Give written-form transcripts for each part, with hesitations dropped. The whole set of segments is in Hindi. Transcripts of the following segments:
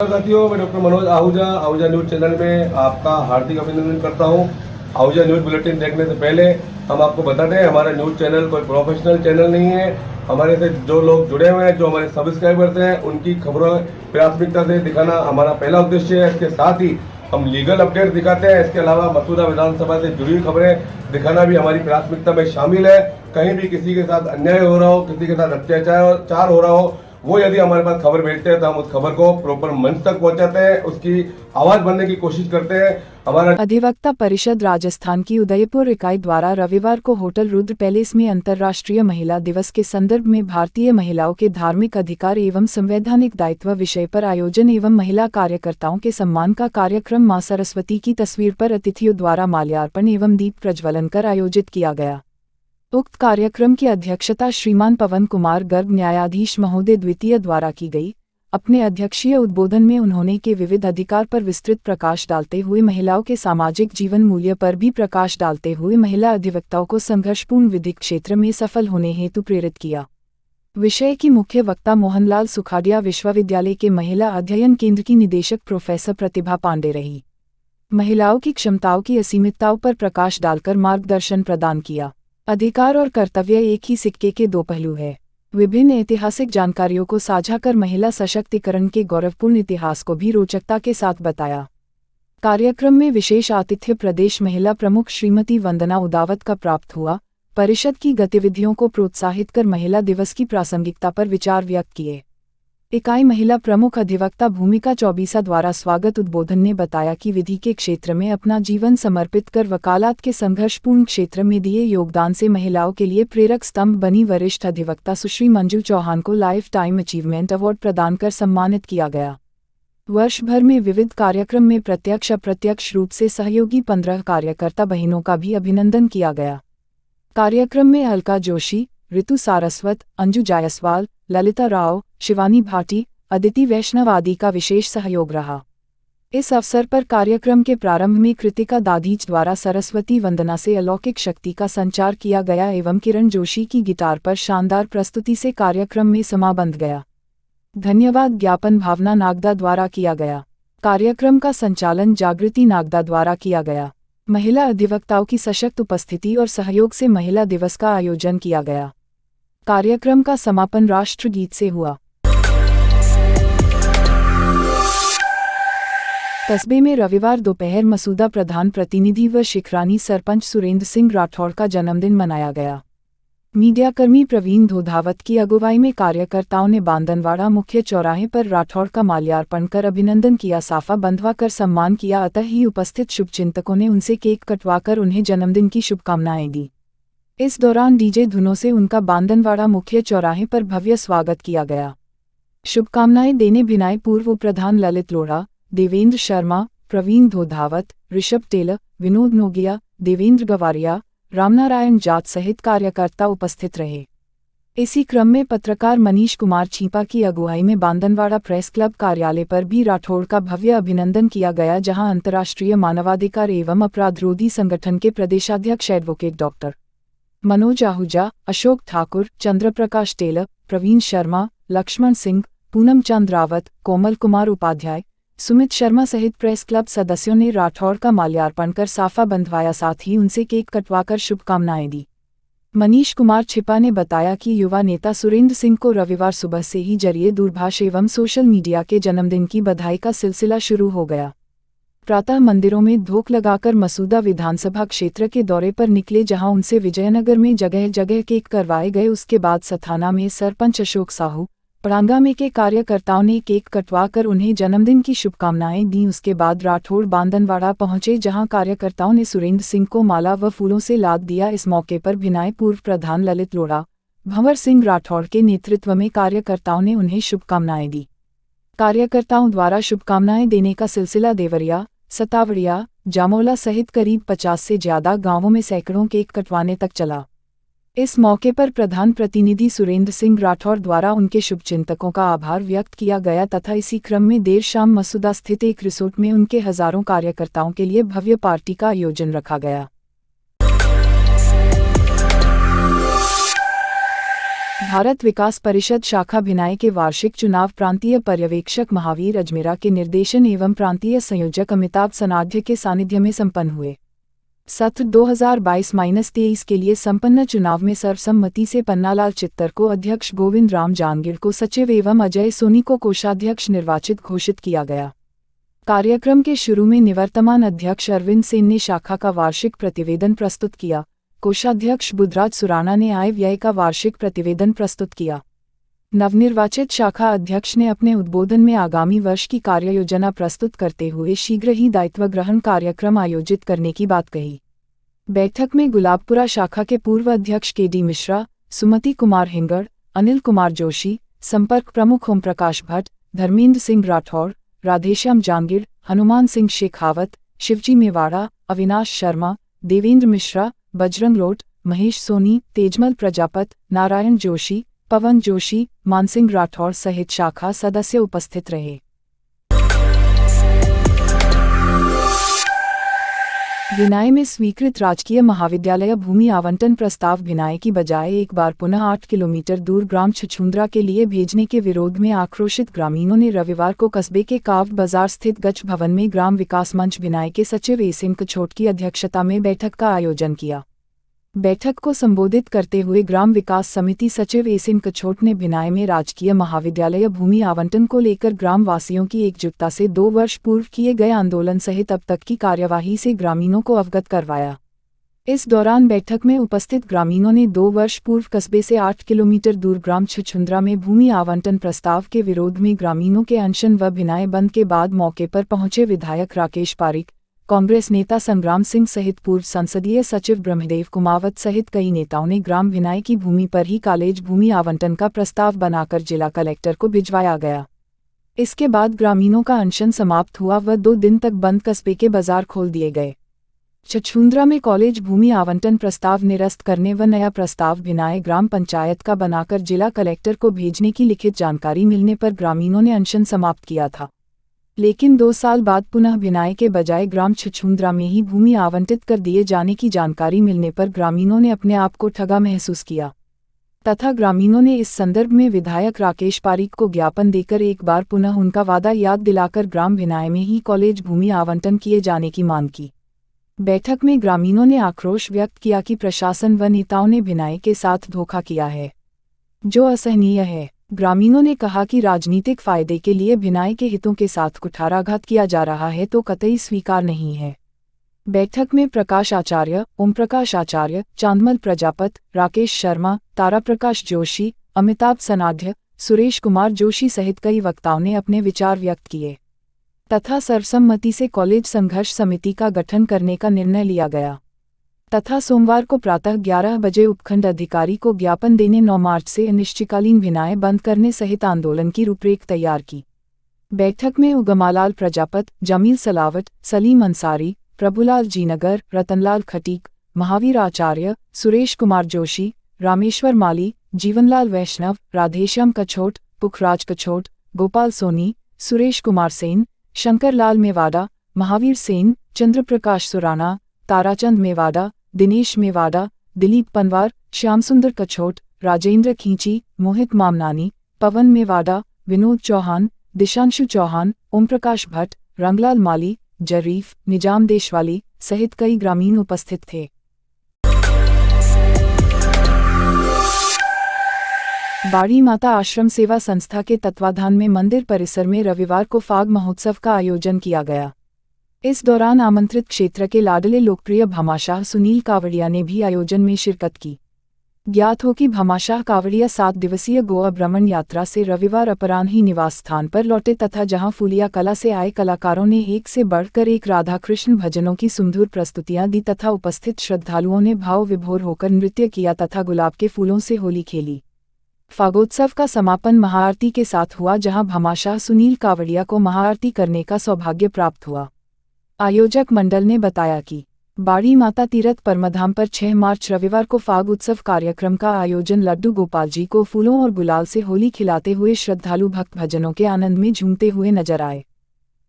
साथियों, मैं doctor Manoj Ahuja Ahuja news channel में आपका हार्दिक अभिनंदन करता हूं। आहूजा न्यूज़ बुलेटिन देखने से पहले हम आपको बता दें, हमारा न्यूज़ चैनल कोई प्रोफेशनल चैनल नहीं है। हमारे से जो लोग जुड़े हुए हैं, जो हमारे सब्सक्राइबर्स हैं, उनकी खबरों प्राथमिकता से दिखाना हमारा पहला उद्देश्य है। इसके साथ ही हम लीगल अपडेट दिखाते हैं। इसके अलावा मसूदा विधानसभा से जुड़ी हुई खबरें दिखाना भी हमारी प्राथमिकता में शामिल है। कहीं भी किसी के साथ अन्याय हो रहा हो, किसी के साथ अत्याचार हो रहा हो, वो यदि हमारे पास खबर भेजते हैं तो हम उस खबर को प्रॉपर मंच तक पहुंचाते हैं, उसकी आवाज बनने की कोशिश करते हैं। हमारा अधिवक्ता परिषद राजस्थान की उदयपुर इकाई द्वारा रविवार को होटल रुद्र पैलेस में अंतर्राष्ट्रीय महिला दिवस के संदर्भ में भारतीय महिलाओं के धार्मिक अधिकार एवं संवैधानिक दायित्व विषय पर आयोजन एवं महिला कार्यकर्ताओं के सम्मान का कार्यक्रम मां सरस्वती की तस्वीर पर अतिथियों द्वारा माल्यार्पण एवं दीप प्रज्वलन कर आयोजित किया गया। उक्त कार्यक्रम की अध्यक्षता श्रीमान पवन कुमार गर्ग न्यायाधीश महोदय द्वितीय द्वारा की गई। अपने अध्यक्षीय उद्बोधन में उन्होंने के विविध अधिकार पर विस्तृत प्रकाश डालते हुए महिलाओं के सामाजिक जीवन मूल्य पर भी प्रकाश डालते हुए महिला अधिवक्ताओं को संघर्षपूर्ण विधिक क्षेत्र में सफल होने हेतु प्रेरित किया। विषय की मुख्य वक्ता मोहनलाल सुखाड़िया विश्वविद्यालय के महिला अध्ययन केंद्र की निदेशक प्रोफेसर प्रतिभा पांडे रही। महिलाओं की क्षमताओं की असीमितताओं पर प्रकाश डालकर मार्गदर्शन प्रदान किया। अधिकार और कर्तव्य एक ही सिक्के के दो पहलू है। विभिन्न ऐतिहासिक जानकारियों को साझा कर महिला सशक्तिकरण के गौरवपूर्ण इतिहास को भी रोचकता के साथ बताया। कार्यक्रम में विशेष आतिथ्य प्रदेश महिला प्रमुख श्रीमती वंदना उदावत का प्राप्त हुआ। परिषद की गतिविधियों को प्रोत्साहित कर महिला दिवस की प्रासंगिकता पर विचार व्यक्त किए। इकाई महिला प्रमुख अधिवक्ता भूमिका चौबीसा द्वारा स्वागत उद्बोधन ने बताया कि विधि के क्षेत्र में अपना जीवन समर्पित कर वकालत के संघर्षपूर्ण क्षेत्र में दिए योगदान से महिलाओं के लिए प्रेरक स्तंभ बनी वरिष्ठ अधिवक्ता सुश्री मंजू चौहान को लाइफ टाइम अचीवमेंट अवार्ड प्रदान कर सम्मानित किया गया। वर्ष भर में विविध कार्यक्रम में प्रत्यक्ष अप्रत्यक्ष रूप से सहयोगी 15 कार्यकर्ता बहनों का भी अभिनंदन किया गया। कार्यक्रम में अलका जोशी, ऋतु सारस्वत, अंजू जायसवाल, ललिता राव, शिवानी भाटी, अदिति वैष्णव आदि का विशेष सहयोग रहा। इस अवसर पर कार्यक्रम के प्रारंभ में कृतिका दाधीच द्वारा सरस्वती वंदना से अलौकिक शक्ति का संचार किया गया एवं किरण जोशी की गिटार पर शानदार प्रस्तुति से कार्यक्रम में समा बंध गया। धन्यवाद ज्ञापन भावना नागदा द्वारा किया गया। कार्यक्रम का संचालन जागृति नागदा द्वारा किया गया। महिला अधिवक्ताओं की सशक्त उपस्थिति और सहयोग से महिला दिवस का आयोजन किया गया। कार्यक्रम का समापन राष्ट्रगीत से हुआ। कस्बे में रविवार दोपहर मसूदा प्रधान प्रतिनिधि व शिखरानी सरपंच सुरेंद्र सिंह राठौड़ का जन्मदिन मनाया गया। मीडियाकर्मी प्रवीण धोधावत की अगुवाई में कार्यकर्ताओं ने बांदनवाड़ा मुख्य चौराहे पर राठौड़ का माल्यार्पण कर अभिनंदन किया, साफा बंधवा कर सम्मान किया। अतः ही उपस्थित शुभचिंतकों ने उनसे केक कटवाकर उन्हें जन्मदिन की शुभकामनाएं दी। इस दौरान डीजे धुनों से उनका बांदनवाड़ा मुख्य चौराहे पर भव्य स्वागत किया गया। शुभकामनाएं देने भिनाई पूर्व प्रधान ललित लोढ़ा, देवेंद्र शर्मा, प्रवीण धोधावत, ऋषभ टेलर, विनोद नोगिया, देवेंद्र गवारिया, रामनारायण जाट सहित कार्यकर्ता उपस्थित रहे। इसी क्रम में पत्रकार मनीष कुमार छीपा की अगुवाई में बांदनवाड़ा प्रेस क्लब कार्यालय पर भी राठौड़ का भव्य अभिनंदन किया गया, जहां अंतर्राष्ट्रीय मानवाधिकार एवं अपराधरोधी संगठन के प्रदेशाध्यक्ष एडवोकेट डॉक्टर मनोज आहूजा, अशोक ठाकुर, चंद्रप्रकाश टेलर, प्रवीण शर्मा, लक्ष्मण सिंह, पूनम चंद रावत, कोमल कुमार उपाध्याय, सुमित शर्मा सहित प्रेस क्लब सदस्यों ने राठौड़ का माल्यार्पण कर साफा बंधवाया, साथ ही उनसे केक कटवाकर शुभकामनाएं दी। मनीष कुमार छिपा ने बताया कि युवा नेता सुरेंद्र सिंह को रविवार सुबह से ही जरिए दूरभाष एवं सोशल मीडिया के जन्मदिन की बधाई का सिलसिला शुरू हो गया। प्रातः मंदिरों में धोख लगाकर मसूदा विधानसभा क्षेत्र के दौरे पर निकले, जहां उनसे विजयनगर में जगह जगह केक करवाए गए। उसके बाद सथाना में सरपंच अशोक साहू, पड़ांगा में के कार्यकर्ताओं ने केक कटवाकर उन्हें जन्मदिन की शुभकामनाएं दी। उसके बाद राठौड़ बांदनवाड़ा पहुंचे, जहां कार्यकर्ताओं ने सुरेंद्र सिंह को माला व फूलों से लाद दिया। इस मौके पर भिनाई पूर्व प्रधान ललित लोढ़ा, भंवर सिंह राठौड़ के नेतृत्व में कार्यकर्ताओं ने उन्हें शुभकामनाएं दी। कार्यकर्ताओं द्वारा शुभकामनाएं देने का सिलसिला देवरिया, सतावड़िया, जामोला सहित करीब 50 से ज्यादा गांवों में सैकड़ों केक कटवाने तक चला। इस मौके पर प्रधान प्रतिनिधि सुरेंद्र सिंह राठौड़ द्वारा उनके शुभचिंतकों का आभार व्यक्त किया गया तथा इसी क्रम में देर शाम मसूदा स्थित एक रिसोर्ट में उनके हजारों कार्यकर्ताओं के लिए भव्य पार्टी का आयोजन रखा गया। भारत विकास परिषद शाखा भिनाई के वार्षिक चुनाव प्रांतीय पर्यवेक्षक महावीर अजमेरा के निर्देशन एवं प्रांतीय संयोजक अमिताभ सनाध्य के सानिध्य में संपन्न हुए। सत्र 2022-23 के लिए संपन्न चुनाव में सर्वसम्मति से पन्नालाल चित्तर को अध्यक्ष, गोविंद राम जानगिर को सचिव एवं अजय सोनी को कोषाध्यक्ष निर्वाचित घोषित किया गया। कार्यक्रम के शुरू में निवर्तमान अध्यक्ष अरविंद सेन ने शाखा का वार्षिक प्रतिवेदन प्रस्तुत किया। कोषाध्यक्ष बुधराज सुराणा ने आय व्यय का वार्षिक प्रतिवेदन प्रस्तुत किया। नवनिर्वाचित शाखा अध्यक्ष ने अपने उद्बोधन में आगामी वर्ष की कार्ययोजना प्रस्तुत करते हुए शीघ्र ही दायित्व ग्रहण कार्यक्रम आयोजित करने की बात कही। बैठक में गुलाबपुरा शाखा के पूर्व अध्यक्ष के.डी. मिश्रा, सुमति कुमार हिंगड़, अनिल कुमार जोशी, संपर्क प्रमुख ओम प्रकाश भट्ट, धर्मेंद्र सिंह राठौर, राधेश्याम जांगिड़, हनुमान सिंह शेखावत, शिवजी मेवाड़ा, अविनाश शर्मा, देवेंद्र मिश्रा, बजरंग लोट, महेश सोनी, तेजमल प्रजापत, नारायण जोशी, पवन जोशी, मानसिंह राठौर सहित शाखा सदस्य उपस्थित रहे। भिनाई में स्वीकृत राजकीय महाविद्यालय भूमि आवंटन प्रस्ताव भिनाई की बजाय एक बार पुनः 8 किलोमीटर दूर ग्राम छछूंद्रा के लिए भेजने के विरोध में आक्रोशित ग्रामीणों ने रविवार को कस्बे के काव बाजार स्थित गच भवन में ग्राम विकास मंच भिनाई के सचिव एसिन कछोट की अध्यक्षता में बैठक का आयोजन किया। बैठक को संबोधित करते हुए ग्राम विकास समिति सचिव एसिन कछोट ने भिनाई में राजकीय महाविद्यालय भूमि आवंटन को लेकर ग्राम वासियों की एकजुटता से 2 वर्ष पूर्व किए गए आंदोलन सहित अब तक की कार्यवाही से ग्रामीणों को अवगत करवाया। इस दौरान बैठक में उपस्थित ग्रामीणों ने 2 वर्ष पूर्व कस्बे से 8 किलोमीटर दूर ग्राम छछूंद्रा में भूमि आवंटन प्रस्ताव के विरोध में ग्रामीणों के अनशन व भिनाई बंद के बाद मौके पर पहुंचे विधायक राकेश पारिक, कांग्रेस नेता संग्राम सिंह सहित पूर्व संसदीय सचिव ब्रह्मदेव कुमावत सहित कई नेताओं ने ग्राम भिनाई की भूमि पर ही कॉलेज भूमि आवंटन का प्रस्ताव बनाकर जिला कलेक्टर को भिजवाया गया। इसके बाद ग्रामीणों का अनशन समाप्त हुआ व 2 दिन तक बंद कस्बे के बाजार खोल दिए गए। छछूंद्रा में कॉलेज भूमि आवंटन प्रस्ताव निरस्त करने व नया प्रस्ताव भिनाई ग्राम पंचायत का बनाकर जिला कलेक्टर को भेजने की लिखित जानकारी मिलने पर ग्रामीणों ने अनशन समाप्त किया था। लेकिन 2 साल बाद पुनः भिनाई के बजाय ग्राम छछूंद्रा में ही भूमि आवंटित कर दिए जाने की जानकारी मिलने पर ग्रामीणों ने अपने आप को ठगा महसूस किया तथा ग्रामीणों ने इस संदर्भ में विधायक राकेश पारिक को ज्ञापन देकर एक बार पुनः उनका वादा याद दिलाकर ग्राम भिनाई में ही कॉलेज भूमि आवंटन किए जाने की मांग की। बैठक में ग्रामीणों ने आक्रोश व्यक्त किया कि प्रशासन व नेताओं ने भिनाई के साथ धोखा किया है, जो असहनीय है। ग्रामीणों ने कहा कि राजनीतिक फायदे के लिए भिनाई के हितों के साथ कुठाराघात किया जा रहा है तो कतई स्वीकार नहीं है। बैठक में प्रकाश आचार्य, ओम प्रकाश आचार्य, चांदमल प्रजापत, राकेश शर्मा, तारा प्रकाश जोशी, अमिताभ सनाध्य, सुरेश कुमार जोशी सहित कई वक्ताओं ने अपने विचार व्यक्त किए तथा सर्वसम्मति से कॉलेज संघर्ष समिति का गठन करने का निर्णय लिया गया तथा सोमवार को प्रातः 11 बजे उपखंड अधिकारी को ज्ञापन देने 9 मार्च से अनिश्चितकालीन भिनाई बंद करने सहित आंदोलन की रूपरेख तैयार की। बैठक में उगमालाल प्रजापत, जमील सलावत, सलीम अंसारी, प्रभुलाल जीनगर, रतनलाल खटीक, महावीर आचार्य, सुरेश कुमार जोशी, रामेश्वर माली, जीवनलाल वैष्णव, राधेश्याम कछोट, पुखराज कछोट, गोपाल सोनी, सुरेश कुमार सेन, शंकरलाल मेवाड़ा, महावीर सेन, चंद्रप्रकाश सुराणा, ताराचंद मेवाड़ा, दिनेश मेवाड़ा, दिलीप पनवार, श्यामसुंदर कछोट, राजेंद्र खींची, मोहित मामनानी, पवन मेवाड़ा, विनोद चौहान, दिशांशु चौहान, ओम प्रकाश भट्ट, रंगलाल माली, जरीफ, निजाम देशवाली सहित कई ग्रामीण उपस्थित थे। बाड़ी माता आश्रम सेवा संस्था के तत्वाधान में मंदिर परिसर में रविवार को फाग महोत्सव का आयोजन किया गया। इस दौरान आमंत्रित क्षेत्र के लाडले लोकप्रिय भामाशाह सुनील कावड़िया ने भी आयोजन में शिरकत की। ज्ञात हो कि भामाशाह कावड़िया 7 दिवसीय गोवा भ्रमण यात्रा से रविवार अपराह्न ही निवास स्थान पर लौटे तथा जहां फूलिया कला से आए कलाकारों ने एक से बढ़कर एक राधा कृष्ण भजनों की सुमधुर प्रस्तुतियां दी तथा उपस्थित श्रद्धालुओं ने भाव विभोर होकर नृत्य किया तथा गुलाब के फूलों से होली खेली। फागोत्सव का समापन महाआरती के साथ हुआ, जहां भामाशाह सुनील कावड़िया को महाआरती करने का सौभाग्य प्राप्त हुआ। आयोजक मंडल ने बताया कि बाड़ी माता तीर्थ परमधाम पर 6 मार्च रविवार को फाग उत्सव कार्यक्रम का आयोजन लड्डू गोपाल जी को फूलों और गुलाल से होली खिलाते हुए श्रद्धालु भक्त भजनों के आनंद में झूमते हुए नजर आए।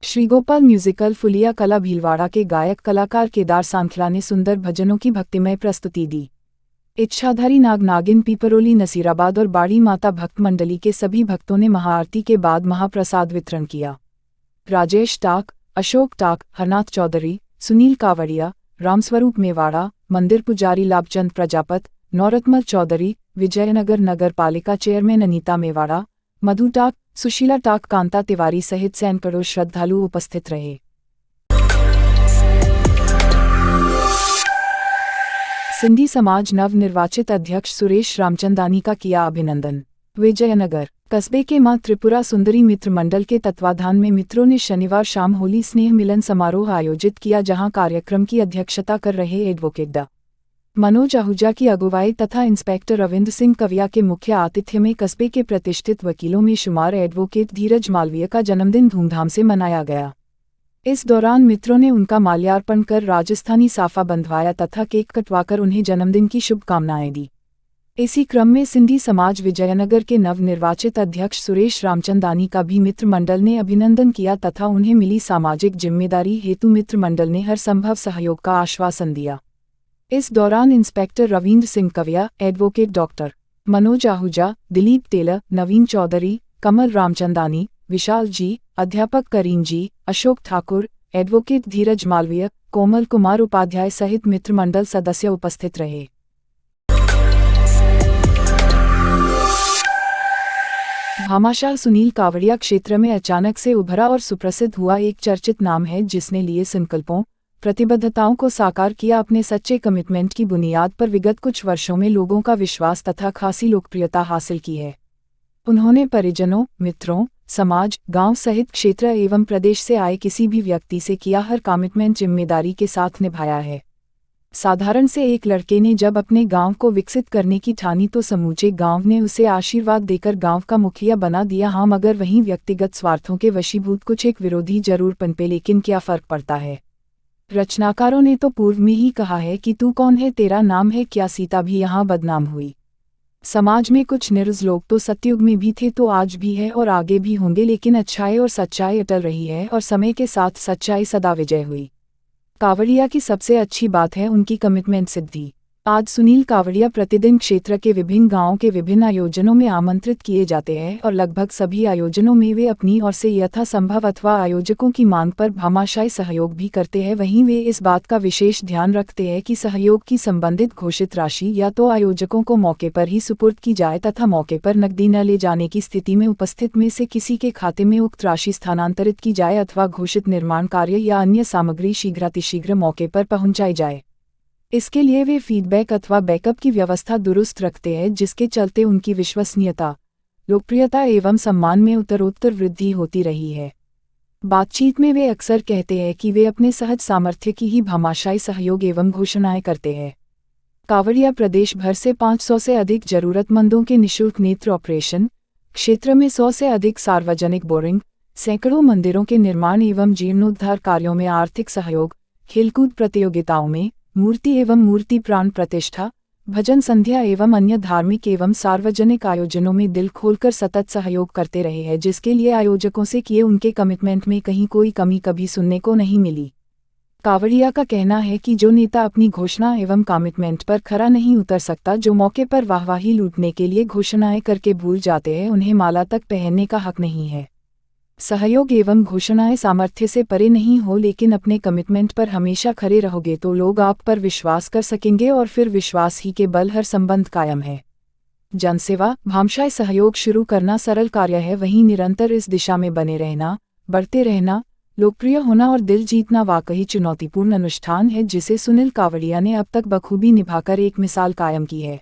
श्री गोपाल म्यूजिकल फुलिया कला भीलवाड़ा के गायक कलाकार केदार सांखला ने सुंदर भजनों की भक्तिमय प्रस्तुति दी। इच्छाधारी नाग नागिन पीपरोली नसीराबाद और बाड़ी माता भक्त मंडली के सभी भक्तों ने महाआरती के बाद महाप्रसाद वितरण किया। राजेश टाक, अशोक टाक, हरनाथ चौधरी, सुनील कावड़िया, रामस्वरूप मेवाड़ा, मंदिर पुजारी लाभचंद प्रजापत, नौरतमल चौधरी, विजयनगर नगर पालिका चेयरमैन अनीता मेवाड़ा, मधु टाक, सुशीला टाक, कांता तिवारी सहित सैकड़ों श्रद्धालु उपस्थित रहे। सिंधी समाज नवनिर्वाचित अध्यक्ष सुरेश रामचंदानी का किया अभिनंदन। विजयनगर कस्बे के मां त्रिपुरा सुंदरी मित्र मंडल के तत्वाधान में मित्रों ने शनिवार शाम होली स्नेह मिलन समारोह आयोजित किया, जहां कार्यक्रम की अध्यक्षता कर रहे एडवोकेट डा. मनोज आहूजा की अगुवाई तथा इंस्पेक्टर रविंद्र सिंह कविया के मुख्य आतिथ्य में कस्बे के प्रतिष्ठित वकीलों में शुमार एडवोकेट धीरज मालवीय का जन्मदिन धूमधाम से मनाया गया। इस दौरान मित्रों ने उनका माल्यार्पण कर राजस्थानी साफा बंधवाया तथा केक कटवाकर उन्हें जन्मदिन की शुभकामनाएं दी। इसी क्रम में सिंधी समाज विजयनगर के नवनिर्वाचित अध्यक्ष सुरेश रामचंदानी का भी मित्र मंडल ने अभिनंदन किया तथा उन्हें मिली सामाजिक जिम्मेदारी हेतु मित्र मंडल ने हर संभव सहयोग का आश्वासन दिया। इस दौरान inspector Ravindra Singh Kaviya, advocate doctor Manoj Ahuja, Dilip Tailor, Naveen Chaudhary, Kamal Ramchandani, Vishal ji, अध्यापक करीम जी, अशोक ठाकुर, एडवोकेट धीरज मालवीय, कोमल कुमार उपाध्याय सहित मित्र मंडल सदस्य उपस्थित रहे। भामाशाह सुनील कावड़िया क्षेत्र में अचानक से उभरा और सुप्रसिद्ध हुआ एक चर्चित नाम है, जिसने लिए संकल्पों, प्रतिबद्धताओं को साकार किया। अपने सच्चे कमिटमेंट की बुनियाद पर विगत कुछ वर्षों में लोगों का विश्वास तथा खासी लोकप्रियता हासिल की है। उन्होंने परिजनों, मित्रों, समाज, गांव सहित क्षेत्र एवं प्रदेश से आए किसी भी व्यक्ति से किया हर कमिटमेंट जिम्मेदारी के साथ निभाया है। साधारण से एक लड़के ने जब अपने गांव को विकसित करने की ठानी तो समूचे गांव ने उसे आशीर्वाद देकर गांव का मुखिया बना दिया। हाँ, मगर वहीं व्यक्तिगत स्वार्थों के वशीभूत कुछ एक विरोधी जरूर पनपे, लेकिन क्या फर्क पड़ता है। रचनाकारों ने तो पूर्व में ही कहा है कि तू कौन है, तेरा नाम है क्या। सीता भी यहाँ बदनाम हुई। समाज में कुछ निर्ज लोग तो सतयुग में भी थे, तो आज भी है और आगे भी होंगे, लेकिन अच्छाई और सच्चाई अटल रही है और समय के साथ सच्चाई सदा विजय हुई। कावड़िया की सबसे अच्छी बात है उनकी कमिटमेंट सिद्धि। आज सुनील कावड़िया प्रतिदिन क्षेत्र के विभिन्न गांवों के विभिन्न आयोजनों में आमंत्रित किए जाते हैं और लगभग सभी आयोजनों में वे अपनी ओर से यथासंभव अथवा आयोजकों की मांग पर भामाशाही सहयोग भी करते हैं। वहीं वे इस बात का विशेष ध्यान रखते हैं कि सहयोग की संबंधित घोषित राशि या तो आयोजकों को मौके पर ही सुपुर्द की जाए तथा मौके पर नकदी न ले जाने की स्थिति में उपस्थित में से किसी के खाते में उक्त राशि स्थानांतरित की जाए अथवा घोषित निर्माण कार्य या अन्य सामग्री शीघ्रातिशीघ्र मौके पर पहुंचाई जाए। इसके लिए वे फीडबैक अथवा बैकअप की व्यवस्था दुरुस्त रखते हैं, जिसके चलते उनकी विश्वसनीयता, लोकप्रियता एवं सम्मान में उत्तरोत्तर वृद्धि होती रही है। बातचीत में वे अक्सर कहते हैं कि वे अपने सहज सामर्थ्य की ही भामाशाही सहयोग एवं घोषणाएं करते हैं। कावड़िया प्रदेश भर से 500 से अधिक जरूरतमंदों के निःशुल्क नेत्र ऑपरेशन, क्षेत्र में 100 से अधिक सार्वजनिक बोरिंग, सैकड़ों मंदिरों के निर्माण एवं जीर्णोद्धार कार्यों में आर्थिक सहयोग, खेलकूद प्रतियोगिताओं में मूर्ति एवं मूर्ति प्राण प्रतिष्ठा, भजन संध्या एवं अन्य धार्मिक एवं सार्वजनिक आयोजनों में दिल खोलकर सतत सहयोग करते रहे हैं, जिसके लिए आयोजकों से किए उनके कमिटमेंट में कहीं कोई कमी कभी सुनने को नहीं मिली। कावड़िया का कहना है कि जो नेता अपनी घोषणा एवं कमिटमेंट पर खरा नहीं उतर सकता, जो मौके पर वाहवाही लूटने के लिए घोषणाएं करके भूल जाते हैं, उन्हें माला तक पहनने का हक नहीं है। सहयोग एवं घोषणाएं सामर्थ्य से परे नहीं हो, लेकिन अपने कमिटमेंट पर हमेशा खरे रहोगे तो लोग आप पर विश्वास कर सकेंगे और फिर विश्वास ही के बल हर संबंध कायम है। जनसेवा, भामाशाही सहयोग शुरू करना सरल कार्य है, वहीं निरंतर इस दिशा में बने रहना, बढ़ते रहना, लोकप्रिय होना और दिल जीतना वाकई चुनौतीपूर्ण अनुष्ठान है, जिसे सुनील कावड़िया ने अब तक बखूबी निभाकर एक मिसाल कायम की है।